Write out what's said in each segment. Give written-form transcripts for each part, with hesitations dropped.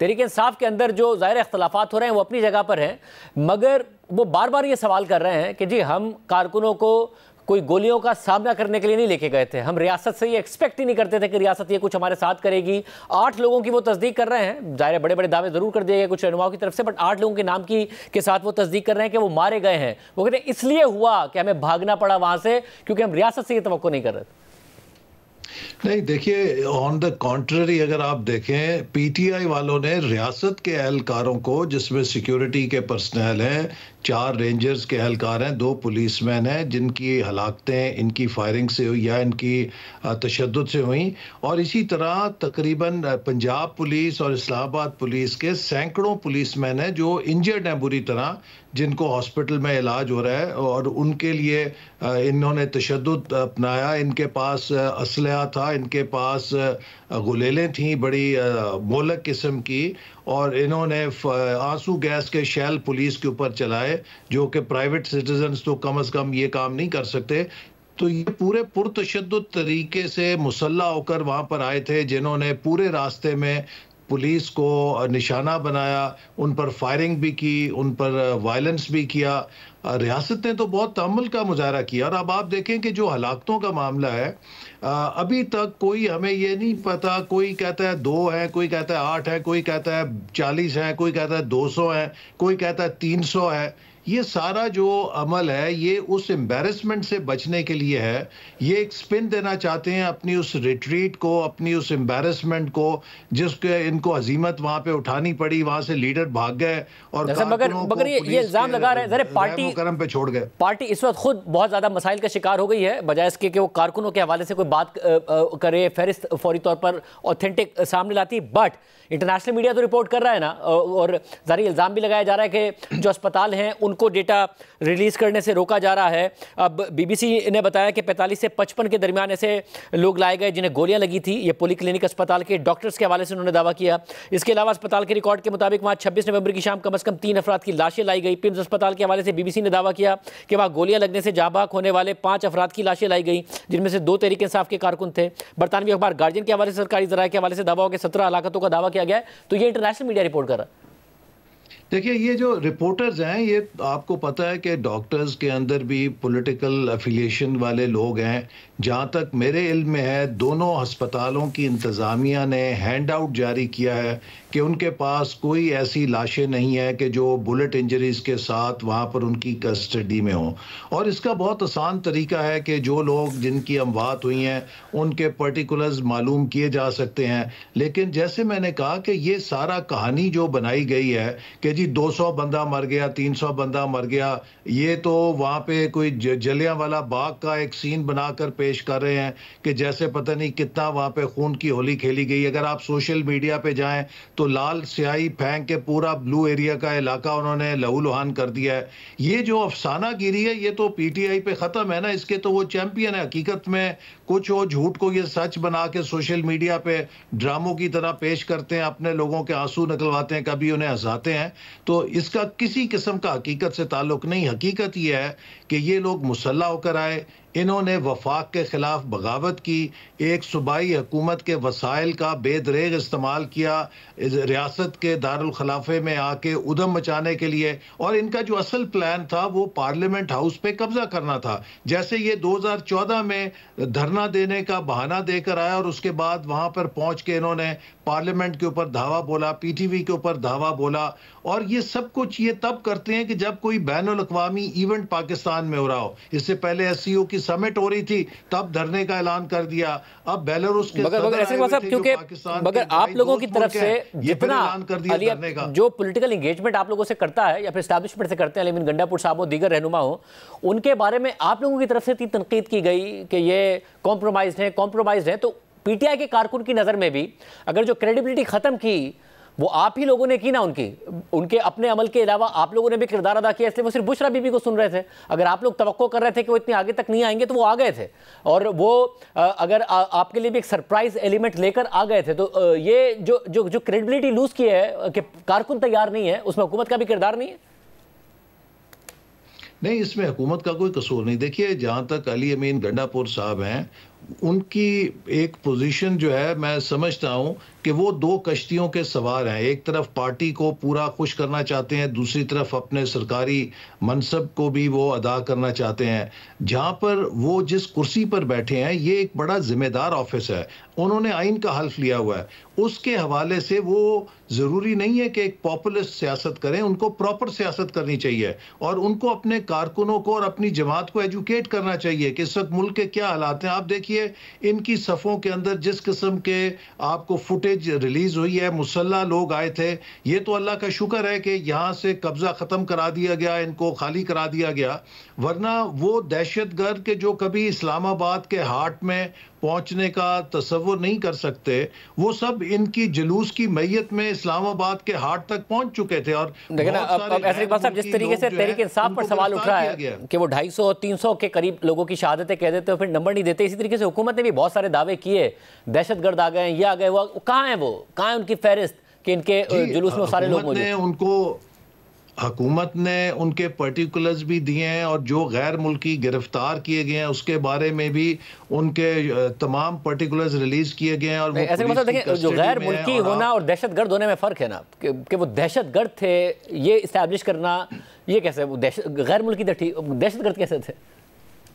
तहरीक इंसाफ के अंदर जो ज़ाहिर इख्तलाफात हो रहे हैं वो अपनी जगह पर हैं, मगर वो बार बार ये सवाल कर रहे हैं कि जी हम कारकुनों को कोई गोलियों का सामना करने के लिए नहीं लेके गए थे, हम रियासत से ये एक्सपेक्ट ही नहीं करते थे कि रियासत ये कुछ हमारे साथ करेगी। 8 लोगों की वो तस्दीक कर रहे हैं, ज़ाहिर बड़े बड़े दावे ज़रूर कर दिए गए कुछ रहनुमाओं की तरफ से, बट 8 लोगों के नाम के साथ वो तस्दीक कर रहे हैं कि वो मारे गए हैं। वो कहते हैं इसलिए हुआ कि हमें भागना पड़ा वहाँ से क्योंकि हम रियासत से ये तवक्को नहीं कर रहे थे। नहीं, देखिए, ऑन द कॉन्ट्ररी अगर आप देखें, पीटीआई वालों ने रियासत के एहलकारों को, जिसमें सिक्योरिटी के पर्सनल हैं, 4 रेंजर्स के एहलकार हैं, 2 पुलिसमैन हैं, जिनकी हलाकतें इनकी फायरिंग से हुई या इनकी तशद्दुद से हुई, और इसी तरह तकरीबन पंजाब पुलिस और इस्लामाबाद पुलिस के सैकड़ों पुलिसमैन हैं जो इंजर्ड हैं बुरी तरह, जिनको हॉस्पिटल में इलाज हो रहा है, और उनके लिए इन्होंने तशद्दुद अपनाया। इनके पास असलहा था, इनके पास गुलेलें थीं बड़ी मोहलक किस्म की, और इन्होंने आंसू गैस के शैल पुलिस के ऊपर चलाए, जो कि प्राइवेट सिटीजन्स तो कम से कम ये काम नहीं कर सकते। तो ये पूरे पुरतशद्दुद तरीके से मुसल्ला होकर वहाँ पर आए थे, जिन्होंने पूरे रास्ते में पुलिस को निशाना बनाया, उन पर फायरिंग भी की, उन पर वायलेंस भी किया। रियासत ने तो बहुत तअम्मुल का मुजाहरा किया। और अब आप देखें कि जो हलाकतों का मामला है, अभी तक कोई, हमें ये नहीं पता, कोई कहता है 2 हैं, कोई कहता है 8 हैं, कोई कहता है 40 हैं, कोई कहता है 200 हैं, कोई कहता है 300 है। ये सारा जो अमल है ये उस एम्बैरेसमेंट से बचने के लिए है। ये एक स्पिन देना चाहते हैं अपनी उस रिट्रीट को, अपनी उस एम्बैरेसमेंट को, जिसके इनको हजीमत वहां पे उठानी पड़ी, वहां से लीडर भाग गए और मगर ये इल्जाम लगा रहे हैं पार्टी करम पे छोड़ गए। पार्टी इस वक्त खुद बहुत ज्यादा मसाइल का शिकार हो गई है, बजाय इसके कि वो कारकुनों के हवाले से कोई बात करे, फहरिस्त फौरी तौर पर ऑथेंटिक सामने लाती। बट इंटरनेशनल मीडिया तो रिपोर्ट कर रहा है ना, और ज़ाहिर इल्ज़ाम भी लगाया जा रहा है कि जो अस्पताल हैं उनको डेटा रिलीज़ करने से रोका जा रहा है। अब बीबीसी ने बताया कि 45 से 55 के दरमियान ऐसे लोग लाए गए जिन्हें गोलियां लगी थी। ये पोली क्लिनिक अस्पताल के डॉक्टर्स के हवाले से उन्होंने दावा किया। इसके अलावा अस्पताल के रिकॉर्ड के मुताबिक वहाँ 26 नवंबर की शाम कम से कम 3 अफराद की लाशें लाई गई। पिम्स अस्पताल के हवाले से बीबीसी ने दावा किया कि वहाँ गोलियां लगने से जाबाक होने वाले 5 अफराद की लाशें लाई गई, जिनमें से 2 तहरीक इंसाफ के कारकुन थे। बरतानवी अखबार गार्जियन के हवाले से, सरकारी ज़राए के हवाले से दावा हो कि 17 हलाकतों का दावा किया गया है। तो ये इंटरनेशनल मीडिया रिपोर्ट कर रहा है। देखिए, ये जो रिपोर्टर्स हैं, ये आपको पता है कि डॉक्टर्स के अंदर भी पॉलिटिकल एफिलिएशन वाले लोग हैं। जहाँ तक मेरे इल्म में है, दोनों अस्पतालों की इंतज़ामिया ने हैंड आउट जारी किया है कि उनके पास कोई ऐसी लाशें नहीं है कि जो बुलेट इंजरीज के साथ वहाँ पर उनकी कस्टडी में हो। और इसका बहुत आसान तरीका है कि जो लोग जिनकी अमवात हुई हैं उनके पर्टिकुलर्स मालूम किए जा सकते हैं। लेकिन जैसे मैंने कहा कि ये सारा कहानी जो बनाई गई है कि जी 200 बंदा मर गया, 300 बंदा मर गया, ये तो वहाँ पे कोई जलियांवाला बाग का एक सीन बनाकर पेश कर रहे हैं कि जैसे पता नहीं कितना वहाँ पे खून की होली खेली गई। अगर आप सोशल मीडिया पे जाएं तो लाल स्याही फेंक के पूरा ब्लू एरिया का इलाका उन्होंने लहूलुहान कर दिया है। ये जो अफसाना गिरी है ये तो पीटीआई पे ख़त्म है ना, इसके तो वो चैंपियन है। हकीकत में कुछ हो झूठ को ये सच बना के सोशल मीडिया पे ड्रामों की तरह पेश करते हैं, अपने लोगों के आंसू निकलवाते हैं, कभी उन्हें हंसाते हैं। तो इसका किसी किस्म का हकीकत से ताल्लुक नहीं। हकीकत ये है कि ये लोग मुसल्ला होकर आए, इन्होंने वफाक के खिलाफ बगावत की, एक सूबाई हुकूमत के वसाइल का बेदरेग इस्तेमाल किया रियासत के दारुल खिलाफे में आके उधम मचाने के लिए। और इनका जो असल प्लान था वो पार्लियामेंट हाउस पे कब्जा करना था। जैसे ये 2014 में धरना देने का बहाना देकर आया और उसके बाद वहां पर पहुंच के इन्होंने पार्लियामेंट के ऊपर धावा बोला, पीटीवी के ऊपर धावा बोला। और ये सब कुछ ये तब करते हैं कि जब कोई बैनुल अक़वामी इवेंट पाकिस्तान में हो रहा हो। इससे पहले एससीओ की समिट हो रही थी, तब धरने का ऐलान कर दिया। अब बेलारूस के क्योंकि मगर आप लोगों की तरफ से जितना जो पॉलिटिकल एंगेजमेंट आप लोगों से करता है या फिर एस्टैब्लिशमेंट से करते हैं, लेकिन गंडापुर साहब हो, दीगर रहनुमा हो, उनके बारे में आप लोगों की तरफ से इतनी तनकीद की गई कि ये कॉम्प्रोमाइज्ड है। तो पीटीआई के कारकुन की नज़र में भी अगर जो क्रेडिबिलिटी ख़त्म की वो आप ही लोगों ने की ना, उनके अपने अमल के अलावा आप लोगों ने भी किरदार अदा किया, इसलिए वो सिर्फ बुशरा बीबी को सुन रहे थे। अगर आप लोग तवक्को कर रहे थे कि वो इतने आगे तक नहीं आएंगे तो वो आ गए थे, और वो अगर आपके लिए भी एक सरप्राइज एलिमेंट लेकर आ गए थे। तो ये जो क्रेडिबिलिटी लूज की है कि कारकुन तैयार नहीं है, उसमें हुकूमत का भी किरदार नहीं है। नहीं, इसमें हुकूमत का कोई कसूर नहीं। देखिए, जहाँ तक अली अमीन गंडापुर साहब हैं, उनकी एक पोजीशन जो है, मैं समझता हूं कि वो दो कश्तियों के सवार हैं। एक तरफ पार्टी को पूरा खुश करना चाहते हैं, दूसरी तरफ अपने सरकारी मनसब को भी वो अदा करना चाहते हैं। जहां पर वो जिस कुर्सी पर बैठे हैं, ये एक बड़ा जिम्मेदार ऑफिस है, उन्होंने आइन का हल्फ लिया हुआ है। उसके हवाले से वो ज़रूरी नहीं है कि एक पॉपुलिस्ट सियासत करें, उनको प्रॉपर सियासत करनी चाहिए और उनको अपने कारकुनों को और अपनी जमात को एजुकेट करना चाहिए कि इस वक्त मुल्क के क्या हालात हैं। आप देखिए इनकी सफ़ों के अंदर जिस किस्म के आपको फुटेज रिलीज हुई है, मुसल्ला लोग आए थे। ये तो अल्लाह का शुक्र है कि यहाँ से कब्जा ख़त्म करा दिया गया, इनको खाली करा दिया गया, वरना वो दहशतगर्द के जो कभी इस्लामाबाद के हार्ट में पहुंचने का तसव्वुर नहीं कर सकते, वो सब इनकी जुलूस की मैयत में इस्लामाबाद के हार्ट तक पहुंच चुके थे। और लेकिन अब ऐसे इकबाल साहब, जिस तरीके से तहरीक इंसाफ पर सवाल उठ रहा है कि वो 250-300 के करीब लोगों की शहादतें कह देते हो, फिर नंबर नहीं देते, इसी तरीके से हुकूमत ने भी बहुत सारे दावे किए, दहशतगर्द आ गए, ये आ गए, वो कहाँ है, वो कहाँ है उनकी फहरिस्त कि इनके जुलूस में सारे लोग मौजूद? हुकूमत ने उनके पर्टिकुलर्स भी दिए हैं और जो गैर मुल्की गिरफ्तार किए गए हैं उसके बारे में भी उनके तमाम पर्टिकुलर्स रिलीज किए गए हैं। और ऐसे मतलब देखिए, जो गैर मुल्की होना और दहशतगर्द होने में फ़र्क है ना, कि वो दहशतगर्द थे, ये इस्टेब्लिश करना, ये कैसे वो गैर मुल्की दहशतगर्द कैसे थे?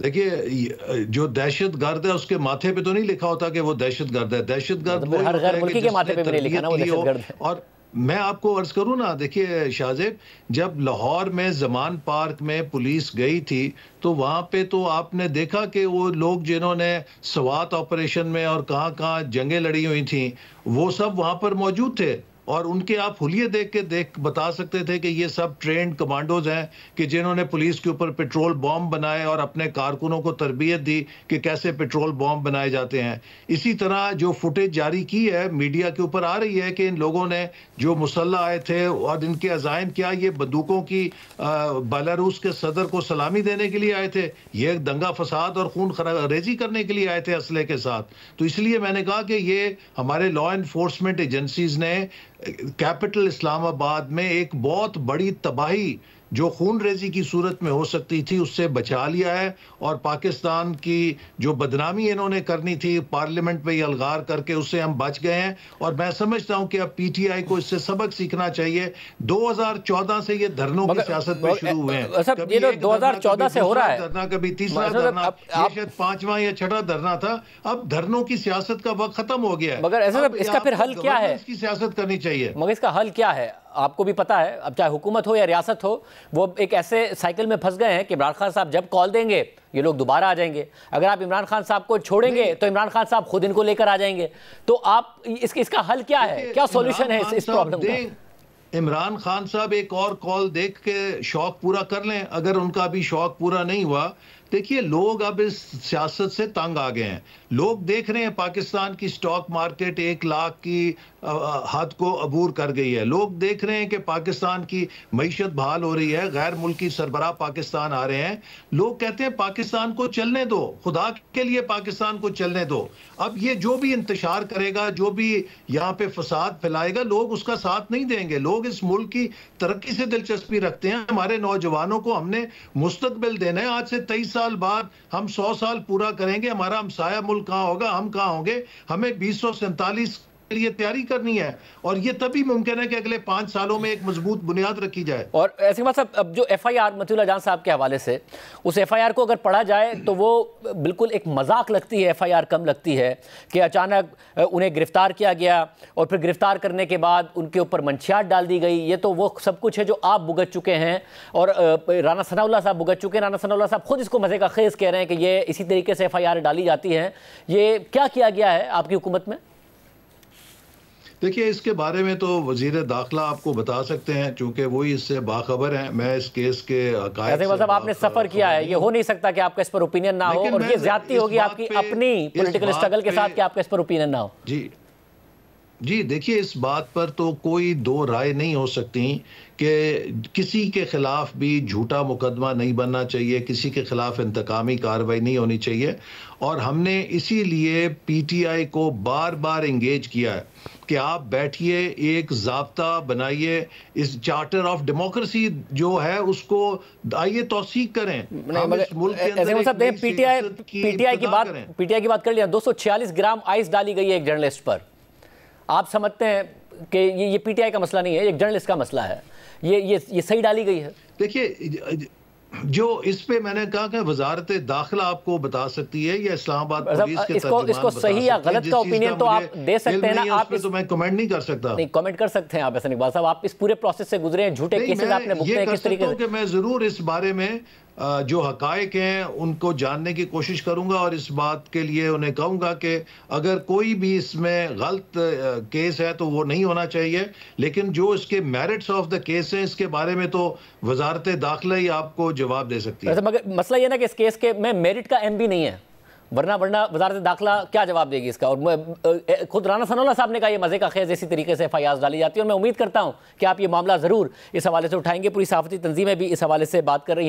देखिए, जो दहशतगर्द है उसके माथे पे तो नहीं लिखा होता कि वो दहशतगर्द है। दहशतगर्द हर गैर मुल्की के माथे पे भी नहीं लिखा ना वो दहशतगर्द है। और मैं आपको अर्ज करूं ना, देखिए शाहजेब, जब लाहौर में जमान पार्क में पुलिस गई थी तो वहां पे तो आपने देखा कि वो लोग जिन्होंने स्वात ऑपरेशन में और कहां कहां जंगें लड़ी हुई थी, वो सब वहां पर मौजूद थे और उनके आप हुलिये देख के बता सकते थे कि ये सब ट्रेंड कमांडोज हैं कि जिन्होंने पुलिस के ऊपर पेट्रोल बॉम्ब बनाए और अपने कारकुनों को तरबियत दी कि कैसे पेट्रोल बॉम्ब बनाए जाते हैं। इसी तरह जो फुटेज जारी की है मीडिया के ऊपर आ रही है कि इन लोगों ने जो मुसल्ला आए थे और इनके अजायम क्या ये बंदूकों की बेलारूस के सदर को सलामी देने के लिए आए थे, ये दंगा फसाद और खून खरारेजी करने के लिए आए थे असले के साथ। तो इसलिए मैंने कहा कि ये हमारे लॉ एनफोर्समेंट एजेंसीज ने कैपिटल इस्लामाबाद में एक बहुत बड़ी तबाही जो खून रेजी की सूरत में हो सकती थी उससे बचा लिया है। और पाकिस्तान की जो बदनामी इन्होंने करनी थी पार्लियामेंट में अलगार करके, उससे हम बच गए हैं। और मैं समझता हूं कि अब पीटीआई को इससे सबक सीखना चाहिए। 2014 से ये धरनों की सियासत में शुरू हुए हैं। ये तो 2014 से हो रहा है धरना, कभी तीसरा धरना, ये शायद 5वां या 6वां धरना था। अब धरनों की सियासत का वक्त खत्म हो गया है। मगर ऐसा इसका फिर हल क्या है? इसकी सियासत करनी चाहिए। मगर इसका हल क्या है आपको भी पता है, अब चाहे हुकूमत हो या रियासत हो, वो एक ऐसे साइकिल में फंस गए हैं कि इमरान खान साहब जब कॉल देंगे ये लोग दोबारा आ जाएंगे। अगर आप इमरान खान साहब को छोड़ेंगे तो इमरान खान साहब खुद इनको लेकर आ जाएंगे। तो आप इसका हल क्या है, क्या सॉल्यूशन है इस प्रॉब्लम का? इमरान खान साहब एक और कॉल देख के शौक पूरा कर लें। अगर उनका भी शौक पूरा नहीं हुआ, देखिए लोग अब इस सियासत से तंग आ गए हैं। लोग देख रहे हैं पाकिस्तान की स्टॉक मार्केट 1 लाख की हद को अबूर कर गई है। लोग देख रहे हैं कि पाकिस्तान की मईशत बहाल हो रही है, गैर मुल्की सरबराह पाकिस्तान आ रहे हैं। लोग कहते हैं पाकिस्तान को चलने दो, खुदा के लिए पाकिस्तान को चलने दो। अब ये जो भी इंतशार करेगा, जो भी यहाँ पे फसाद फैलाएगा, लोग उसका साथ नहीं देंगे। लोग इस मुल्क की तरक्की से दिलचस्पी रखते हैं। हमारे नौजवानों को हमने मुस्तकबिल देना है। आज से 23 साल बाद हम 100 साल पूरा करेंगे। हमारा हमसाया मुल्क कहाँ होगा, हम कहाँ होंगे? हमें 2047 के लिए तैयारी करनी है और ये तभी मुमकिन है कि अगले 5 सालों में एक मजबूत बुनियाद रखी जाए। और ऐसे मतलब अब जो FIR मतीउल्लाह जान साहब के हवाले से, उस FIR को अगर पढ़ा जाए तो वो बिल्कुल एक मजाक लगती है। FIR कम लगती है कि अचानक उन्हें गिरफ्तार किया गया और फिर गिरफ्तार करने के बाद उनके ऊपर मंशियात डाल दी गई। ये तो वो सब कुछ है जो आप भुगत चुके हैं और राना सनाउल्लाह साहब भुगत चुके हैं। राना सनाउल्लाह साहब खुद इसको मजे का खेज कह रहे हैं कि ये इसी तरीके से FIR डाली जाती है। ये क्या किया गया है आपकी हुकूमत में? देखिए, इसके बारे में तो वजीर दाखिला आपको बता सकते हैं, चूंकि वही इससे बाखबर हैं। मैं इस केस के मतलब आपने सफर किया है, ये हो नहीं सकता कि आपका इस पर ओपिनियन ना हो, और ये ज्यादती होगी आपकी अपनी पॉलिटिकल स्ट्रगल के साथ कि आपका इस पर ओपिनियन ना हो। जी जी देखिए, इस बात पर तो कोई दो राय नहीं हो सकती कि किसी के खिलाफ भी झूठा मुकदमा नहीं बनना चाहिए, किसी के खिलाफ इंतकामी कार्रवाई नहीं होनी चाहिए। और हमने इसीलिए पीटीआई को बार बार एंगेज किया है कि आप बैठिए, एक ज़ाब्ता बनाइए, इस चार्टर ऑफ डेमोक्रेसी जो है उसको आइए तौसीक करें। हम इस मुल्क के अंदर एक नई सियासत की इब्तिदा करें। पीटीआई की बात कर लिया। 246 ग्राम आइस डाली गई है एक जर्नलिस्ट पर। आप समझते हैं कि ये पीटीआई का मसला नहीं है, एक जर्नलिस्ट का मसला है। ये सही डाली गई है? देखिए, जो इस पे मैंने कहा कि वजारत दाखिला आपको बता सकती है या इस्लामाबाद पुलिस के इसको सही या गलत का ओपिनियन तो आप दे सकते हैं ना। आप तो मैं कमेंट नहीं कर सकता। नहीं, कमेंट कर सकते हैं आप एहसान इकबाल साहब। आप इस पूरे प्रोसेस से गुजरे हैं, झूठे केसेस आपने भुगते हैं, किस तरीके से? मैं जरूर इस बारे में जो हकायक हैं उनको जानने की कोशिश करूंगा और इस बात के लिए उन्हें कहूंगा कि अगर कोई भी इसमें गलत केस है तो वो नहीं होना चाहिए, लेकिन जो इसके मेरिट्स ऑफ द केस हैं इसके बारे में तो वजारत दाखिला ही आपको जवाब दे सकती है। मगर मसला ये ना कि इस केस के में मेरिट का एम भी नहीं है, वरना वजारत दाखिला क्या जवाब देगी इसका। और खुद राना सनाउल्लाह साहब ने कहा, ये मजे का खेज इसी तरीके से एफआईआर डाली जाती है। और मैं उम्मीद करता हूं कि आप ये मामला जरूर इस हवाले से उठाएंगे। पूरी सहाफती तंजीमें भी इस हवाले से बात कर रही हैं।